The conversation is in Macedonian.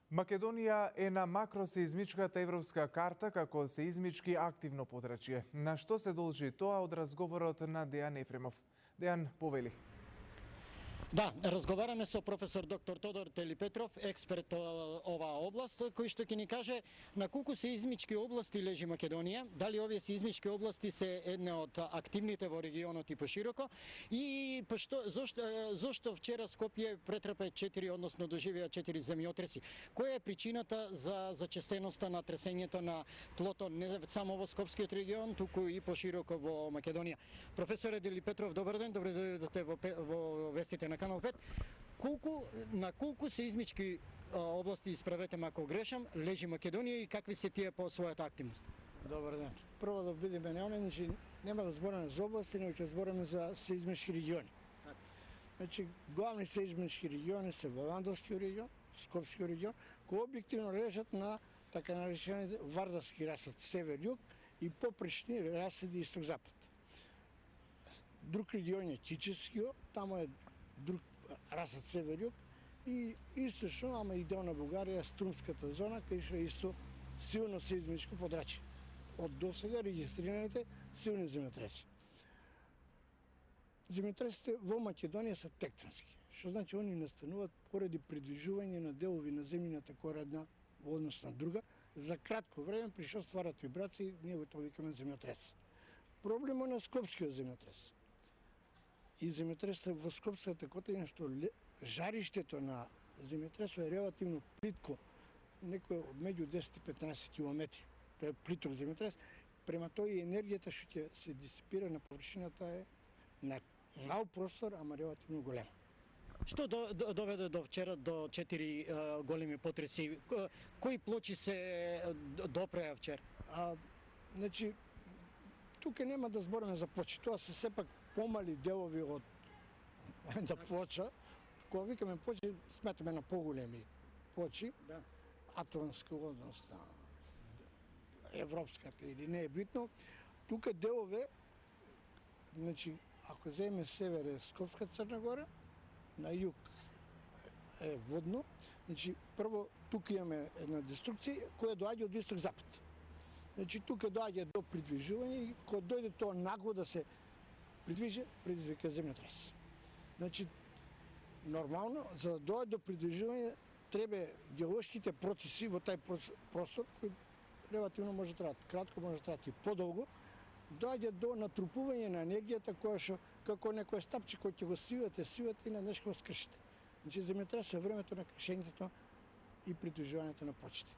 Македонија е на макросеизмичката европска карта како сеизмички активно подрачје. На што се должи тоа од разговорот на Дејан Ефремов? Дејан, повели. Да, разговараме со професор доктор Тодор Телипетров, експерт оваа област, кој што ќе ни каже на колку сеизмички области лежи Македонија, дали овие сеизмички области се една од активните во регионот и пошироко, и зошто вчера Скопје претрпе 4, односно доживеа 4 земјотреси. Која е причината за зачестеноста на тресењето на тлото не само во Скопскиот регион, туку и пошироко во Македонија? Професоре Телипетров, добар ден, добре дојдовте во вестите на Канал 5. На колку сеизмички области, исправете ме ако грешам, лежи Македонија и какви се тие по својата активност? Добар ден. Прво да бидеме неоне, значи нема да збораме за области, но ќе збораме за сеизмички региони. Значи главни сеизмички региони се Валандовскиот регион, Скопскиот регион, кои објективно лежат на така наречените вардарски расид север-југ и попречни расиди исток-запад. Друг регион е Кичевскиот, таму е друг расид север-југ, и источно, ама и дел на Бугарија, Струмската зона, кај што е исто силно сеизмичко подрачје. Од досега регистрираните силни земјотреси. Земјотресите во Македонија се тектонски, што значи они настануваат поради придвижување на делови на земјината кора една во однос на друга за кратко време, при што стварат вибрации, ние го тоа викаме земјотрес. Проблемот на Скопскиот земјотрес и земјотресот во Скопската котелина, што жариштето на земјотресот е релативно плитко, некој меѓу 10 и 15 километри. Тоа е плиток земјотрес, према тоа и енергијата што ќе се дисипира на површината е на мал простор, ама релативно голема. Што доведе до вчера до 4 големи потреси? Кои плочи се допреа вчера? Значи, тука нема да збориме за плочи, тоа се сепак помали делови од да плоча. Кога викаме плочи, сметаме на поголеми плочи, да. Атлантска, односно европската или не е битно. Тука делове, значи, ако земеме север е Скопска Црна Гора, на југ е водно, значи прво тука имаме една деструкција која доаѓа од исток-запад. Значи тука доаѓа до придвижување и кога дојде тоа нагло да се придвижи, предизвика земјотрес. Значи нормално за да доаѓа до придвижување треба геолошките процеси во тај простор кој релативно може да траат кратко, може да траат и подолго, доаѓа до натрупување на енергијата која што како некој стапче кој ќе го свивате и на нешто скршите. Значи земјотресот е времето на кршењето и придвижувањето на почите.